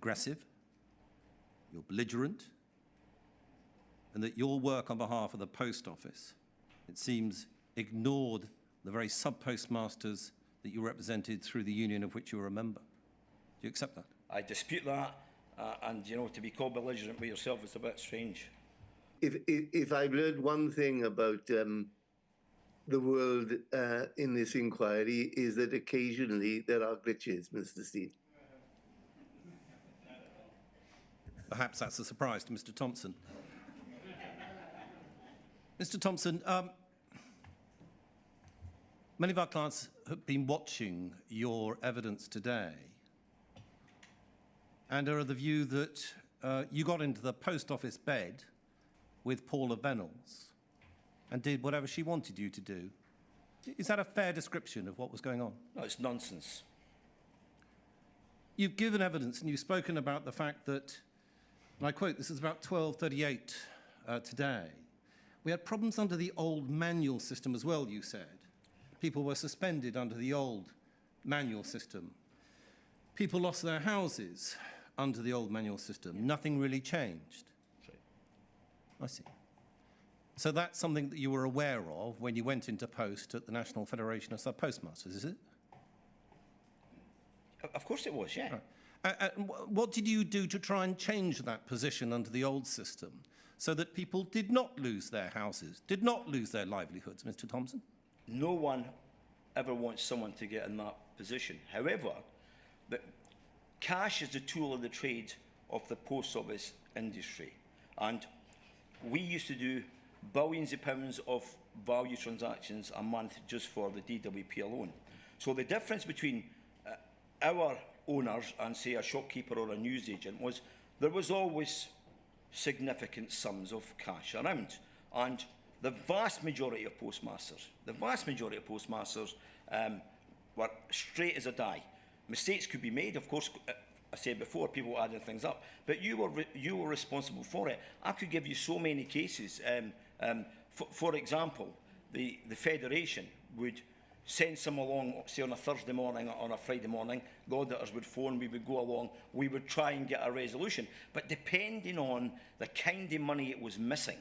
aggressive, you're belligerent, and that your work on behalf of the Post Office, it seems, ignored the very sub-postmasters that you represented through the union of which you were a member. Do you accept that? I dispute that, and, you know, to be called belligerent by yourself is a bit strange. If I've learned one thing about the world in this inquiry, is that occasionally there are glitches, Mr. Stein. Perhaps that's a surprise to Mr. Thomson. Mr. Thomson, many of our clients have been watching your evidence today and are of the view that you got into the Post Office bed with Paula Venables and did whatever she wanted you to do. Is that a fair description of what was going on? No, it's nonsense. You've given evidence and you've spoken about the fact that, and I quote, this is about 12:38 today, we had problems under the old manual system as well, you said. People were suspended under the old manual system. People lost their houses under the old manual system. Nothing really changed. I see. So that's something that you were aware of when you went into post at the National Federation of Subpostmasters, is it? Of course it was, yeah. Right. What did you do to try and change that position under the old system so that people did not lose their houses, did not lose their livelihoods, Mr. Thomson? No one ever wants someone to get in that position. However, cash is the tool of the trade of the post office industry. And we used to do billions of pounds of value transactions a month just for the DWP alone. So the difference between our owners and, say, a shopkeeper or a newsagent was there was always significant sums of cash around. And the vast majority of postmasters, were straight as a die. Mistakes could be made, of course. I said before, people added things up, but you were responsible for it. I could give you so many cases. For example, the Federation would send someone along, say on a Thursday morning or on a Friday morning, the auditors would phone, we would go along, we would try and get a resolution. But depending on the kind of money it was missing,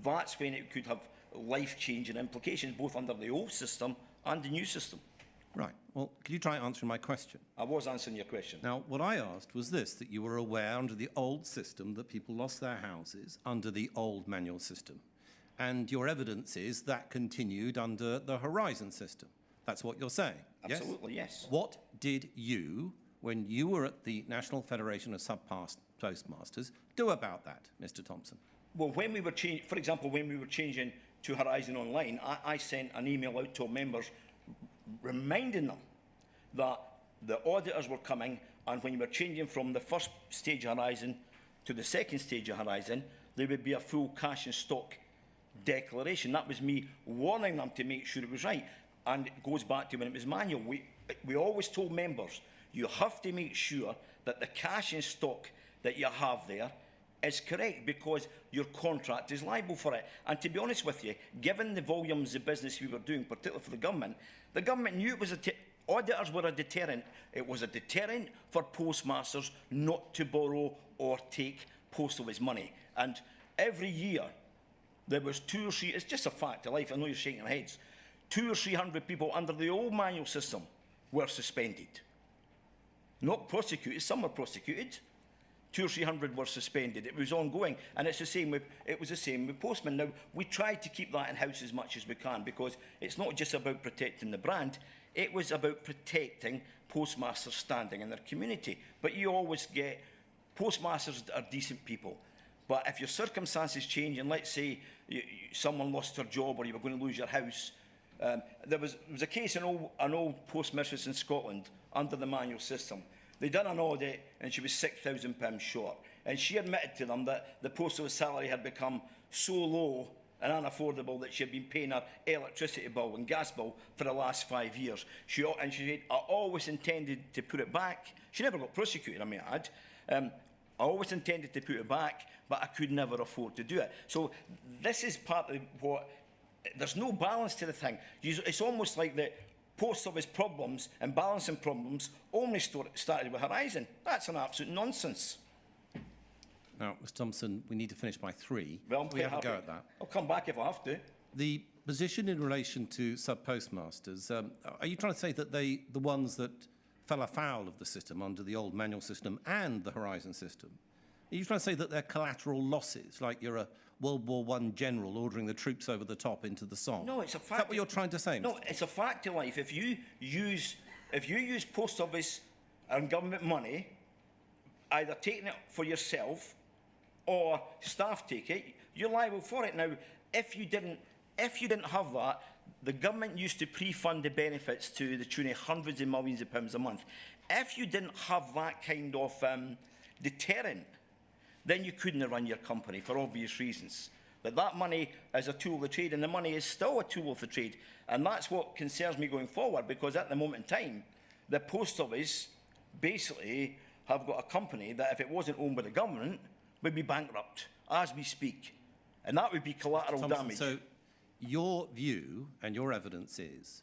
that's when it could have life-changing implications, both under the old system and the new system. Right. Well, could you try answering my question? I was answering your question. Now, what I asked was this, that you were aware under the old system that people lost their houses under the old manual system. And your evidence is that continued under the Horizon system. That's what you're saying, Absolutely, yes. What did you, when you were at the National Federation of Subpostmasters, do about that, Mr. Thomson? Well, when we were changing, for example, when we were changing to Horizon Online, I sent an email out to members reminding them that the auditors were coming, and when you were changing from the first stage of Horizon to the second stage of Horizon, there would be a full cash and stock declaration. That was me warning them to make sure it was right. And it goes back to when it was manual. We always told members, you have to make sure that the cash and stock that you have there is correct, because your contract is liable for it. And to be honest with you, given the volumes of business we were doing, particularly for the government knew it was auditors were a deterrent. It was a deterrent for postmasters not to borrow or take post office money. And every year, there was 2 or 3, it's just a fact of life, I know you're shaking your heads, 200 or 300 people under the old manual system were suspended. Not prosecuted, some were prosecuted. 200 or 300 were suspended. It was ongoing, and it was the same with postmen. Now, we tried to keep that in-house as much as we can, because it's not just about protecting the brand, it was about protecting postmasters' standing in their community. But you always get, postmasters are decent people. But if your circumstances change, and let's say someone lost their job or you were going to lose your house, there was a case in an old postmistress in Scotland under the manual system. They done an audit and she was £6,000 short. And she admitted to them that the post office salary had become so low and unaffordable that she had been paying her electricity bill and gas bill for the last 5 years. She said, I always intended to put it back. She never got prosecuted, I may add. I always intended to put it back, but I could never afford to do it. So this is part of what, there's no balance to the thing. It's almost like that post office problems and balancing problems only started with Horizon. That's an absolute nonsense. Now, Mr. Thomson, we need to finish by 3. Well, I'm we quite have a happy. go at that. I'll come back if I have to. The position in relation to sub-postmasters, are you trying to say that the ones that fell afoul of the system under the old manual system and the Horizon system, are you trying to say that they're collateral losses, like you're a World War I general ordering the troops over the top into the Somme? No, it's a fact. Is that what you're trying to say? No, Mr. it's a fact of life. If you use post office and government money, either taking it for yourself or staff take it, you're liable for it. Now, if you didn't have that, the government used to pre-fund the benefits to the tune of hundreds of millions of pounds a month. If you didn't have that kind of deterrent, then you couldn't run your company for obvious reasons. But that money is a tool of the trade, and the money is still a tool of the trade. And that's what concerns me going forward, because at the moment in time, the post office basically have got a company that, if it wasn't owned by the government, would be bankrupt as we speak. And that would be collateral Thomson, damage. so your view and your evidence is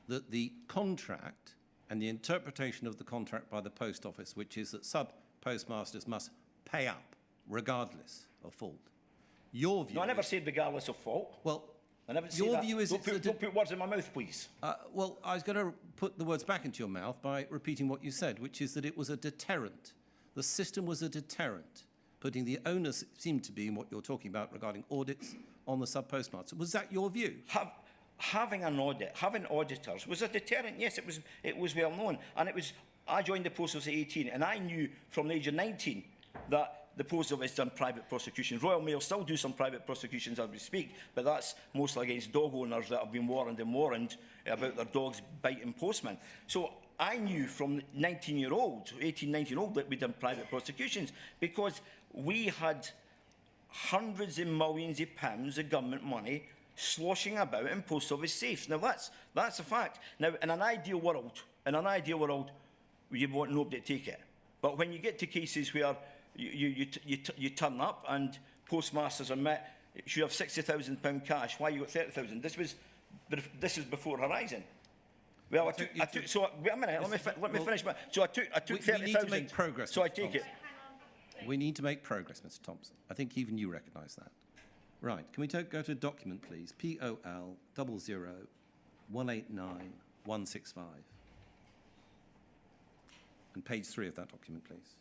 that the contract and the interpretation of the contract by the post office, which is that sub-postmasters must pay up regardless of fault. Your view. No, I never said regardless of fault. Well, I never said your that. view is Don't put words in my mouth, please. well, I was going to put the words back into your mouth by repeating what you said, which is that it was a deterrent. The system was a deterrent, putting the onus seemed to be in what you're talking about regarding audits on the sub-postmaster. Was that your view? Having an audit, having auditors was a deterrent. Yes, it was well known. And I joined the post office at 18, and I knew from the age of 19 that the post office done private prosecutions. Royal Mail still do some private prosecutions as we speak, but that's mostly against dog owners that have been warned about their dogs biting postmen. So I knew from 19-year-old, 18, 19-year-old, that we'd done private prosecutions, because we had hundreds of millions of pounds of government money sloshing about in post office safes. Now that's a fact. Now, in an ideal world, you want nobody to take it. But when you get to cases where you turn up and postmasters are met, you have £60,000 cash. Why you got 30,000? This was before Horizon. Well, wait a minute. Let me finish. So I took 30,000. We need to make progress. So I take it. We need to make progress, Mr. Thomson. I think even you recognise that. Right. Can we go to a document, please? POL 00189165. And page 3 of that document, please.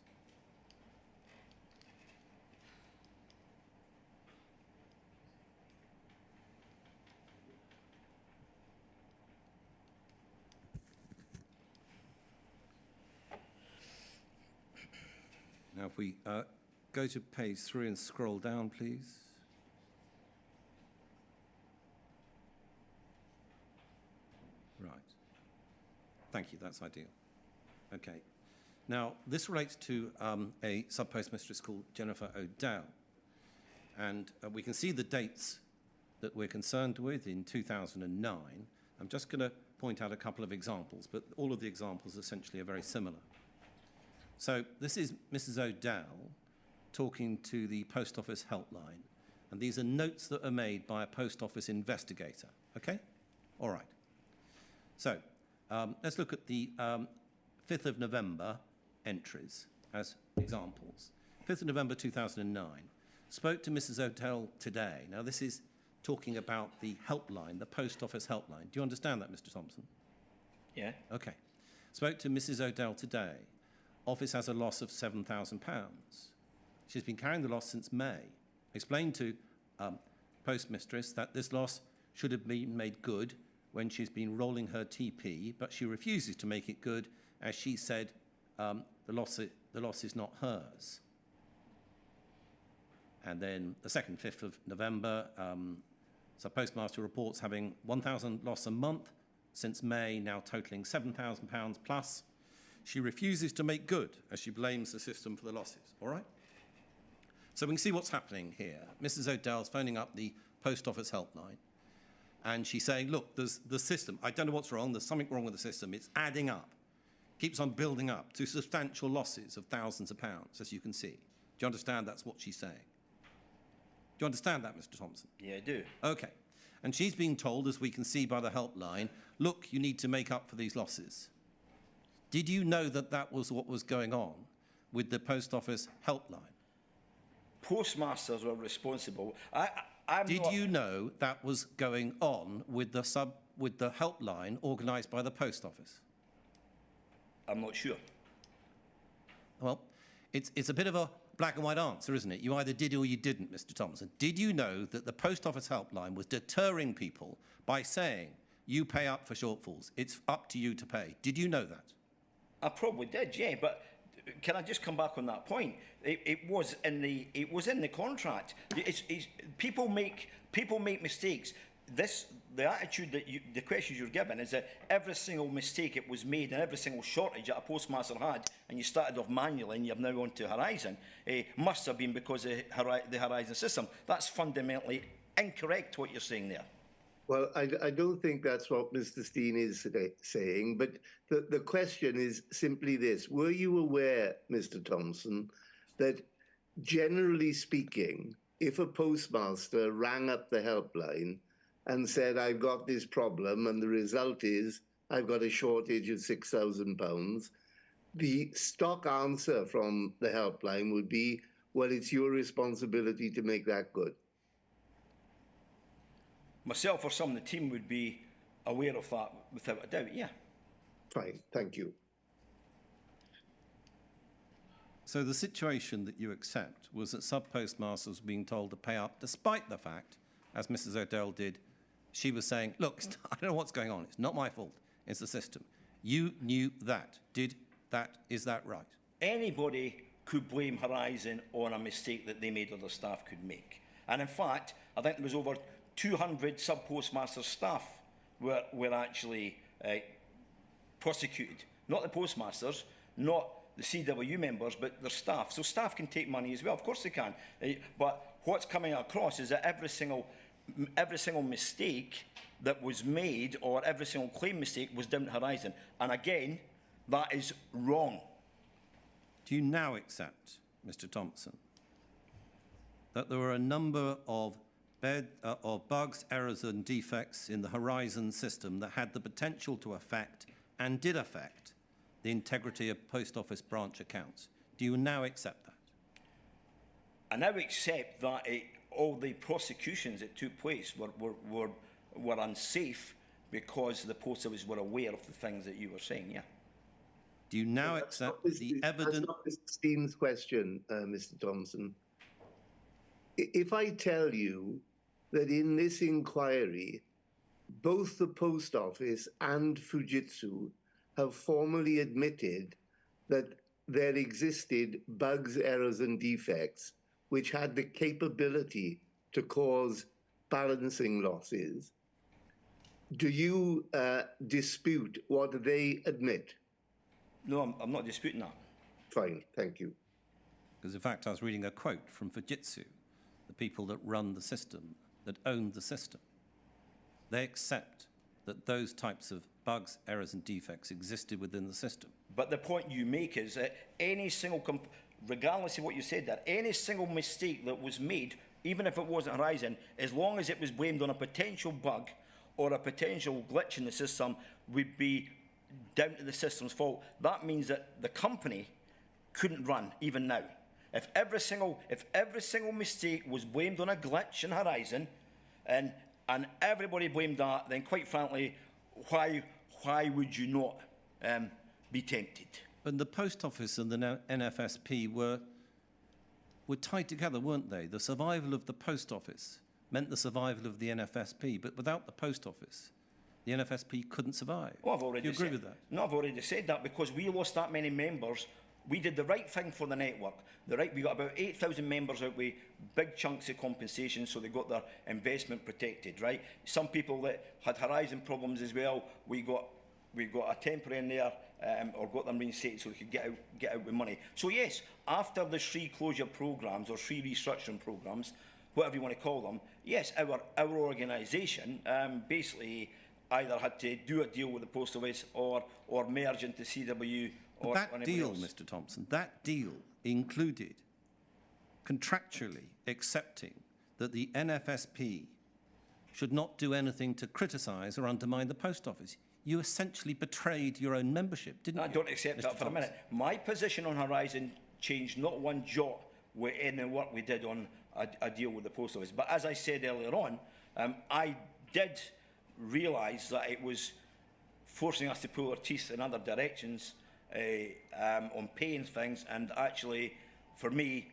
Now, if we go to page 3 and scroll down, please. Right. Thank you. That's ideal. Okay. Now, this relates to a sub-postmistress called Jennifer O'Dell. And we can see the dates that we're concerned with in 2009. I'm just going to point out a couple of examples, but all of the examples essentially are very similar. So this is Mrs. O'Dell talking to the post office helpline. And these are notes that are made by a post office investigator. Okay? All right. So let's look at the 5th of November entries as examples. 5th of November 2009. Spoke to Mrs. O'Dell today. Now, this is talking about the helpline, the post office helpline. Do you understand that, Mr. Thomson? Yeah. Okay. Spoke to Mrs. O'Dell today. Office has a loss of £7,000. She's been carrying the loss since May. Explained to postmistress that this loss should have been made good when she's been rolling her TP, but she refuses to make it good, as she said the loss is not hers. And then the 2nd, 5th of November, so postmaster reports having 1,000 loss a month since May, now totaling £7,000 plus. She refuses to make good, as she blames the system for the losses. All right? So we can see what's happening here. Mrs. O'Dell's phoning up the post office helpline, and she's saying, look, there's the system. I don't know what's wrong. There's something wrong with the system. It's adding up. Keeps on building up to substantial losses of thousands of pounds, as you can see. Do you understand that's what she's saying? Do you understand that, Mr. Thomson? Yeah, I do. Okay. And she's being told, as we can see by the helpline, look, you need to make up for these losses. Did you know that that was what was going on with the post office helpline? Postmasters were responsible. Did you know that was going on with the helpline organised by the post office? I'm not sure. Well, it's a bit of a black and white answer, isn't it? You either did or you didn't, Mr. Thomson. Did you know that the post office helpline was deterring people by saying, you pay up for shortfalls, it's up to you to pay? Did you know that? I probably did, yeah, but can I just come back on that point? It was in the contract. People make mistakes. The attitude that the questions you're given is that every single mistake it was made and every single shortage that a postmaster had, and you started off manually and you're now on to Horizon, must have been because of the Horizon system. That's fundamentally incorrect, what you're saying there. Well, I don't think that's what Mr. Stein is saying, but the question is simply this. Were you aware, Mr. Thomson, that generally speaking, if a postmaster rang up the helpline and said, I've got this problem, and the result is I've got a shortage of £6,000, the stock answer from the helpline would be, well, it's your responsibility to make that good. Myself or some of the team would be aware of that without a doubt, yeah. Fine, thank you. So the situation that you accept was that sub-postmasters were being told to pay up despite the fact, as Mrs. O'Dell did, she was saying, look, I don't know what's going on. It's not my fault. It's the system. You knew that. Is that right? Anybody could blame Horizon on a mistake that they made or their staff could make. And in fact, I think there was over 200 sub-postmaster staff were actually prosecuted. Not the postmasters, not the CW members, but their staff. So staff can take money as well. Of course they can. But what's coming across is that every single mistake that was made or every single claim mistake was down to Horizon. And again, that is wrong. Do you now accept, Mr. Thomson, that there were a number of bugs, errors and defects in the Horizon system that had the potential to affect and did affect the integrity of post office branch accounts? Do you now accept that? I now accept that all the prosecutions that took place were unsafe because the post office were aware of the things that you were saying, yeah. Do you now accept the evidence? That's not Mr. Stein's question, Mr. Thomson. If I tell you that in this inquiry, both the post office and Fujitsu have formally admitted that there existed bugs, errors, and defects which had the capability to cause balancing losses, do you dispute what they admit? No, I'm not disputing that. Fine, thank you. Because in fact, I was reading a quote from Fujitsu, the people that run the system, that own the system. They accept that those types of bugs, errors, and defects existed within the system. But the point you make is that any single, regardless of what you said there, any single mistake that was made, even if it wasn't Horizon, as long as it was blamed on a potential bug or a potential glitch in the system, would be down to the system's fault. That means that the company couldn't run even now. If every single mistake was blamed on a glitch in Horizon, and everybody blamed that, then quite frankly, why would you not be tempted? But the post office and the NFSP were tied together, weren't they? The survival of the post office meant the survival of the NFSP, but without the post office, the NFSP couldn't survive. Well, I've already Do you agree with that? No, I've already said that because we lost that many members. We did the right thing for the network. We got about 8,000 members out with big chunks of compensation, so they got their investment protected, right? Some people that had Horizon problems as well, we got a temporary in there, or got them reinstated so they could get out with money. So yes, after the three closure programs or three restructuring programs, whatever you want to call them, yes, our organisation basically either had to do a deal with the post office or merge into CW. Or that deal, Mr. Thomson, that deal included contractually accepting that the NFSP should not do anything to criticise or undermine the post office. You essentially betrayed your own membership, didn't you? I don't accept Mr. that for a Thomson? minute. My position on Horizon changed not one jot with any work we did on a deal with the post office. But as I said earlier on, I did realise that it was forcing us to pull our teeth in other directions on paying things, and actually, for me,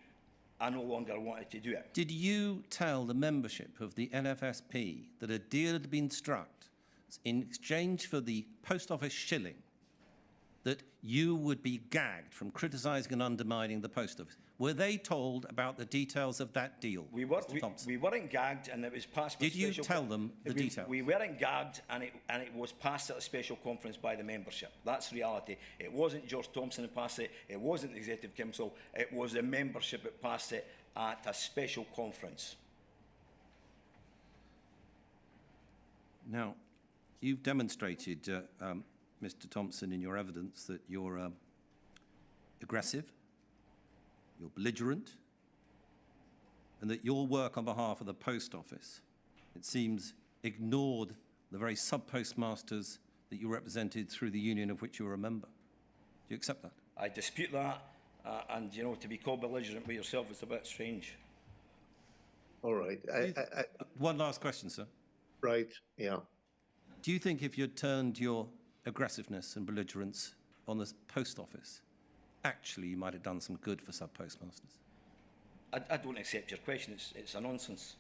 I no longer wanted to do it. Did you tell the membership of the NFSP that a deal had been struck in exchange for the post office shilling, that you would be gagged from criticising and undermining the post office? Were they told about the details of that deal, Mr. Thomson? We weren't gagged, and it was passed. Did you tell them the details? We weren't gagged, and it was passed at a special conference by the membership. That's reality. It wasn't George Thomson who passed it. It wasn't the Executive Council. It was the membership that passed it at a special conference. Now, you've demonstrated, Mr. Thomson, in your evidence that you're aggressive, you're belligerent, and that your work on behalf of the post office, it seems, ignored the very sub-postmasters that you represented through the union of which you were a member. Do you accept that? I dispute that, and, you know, to be called belligerent by yourself is a bit strange. All right. One last question, sir. Right, yeah. Do you think if you'd turned your aggressiveness and belligerence on the post office, actually you might have done some good for sub-postmasters? I don't accept your question. It's a nonsense.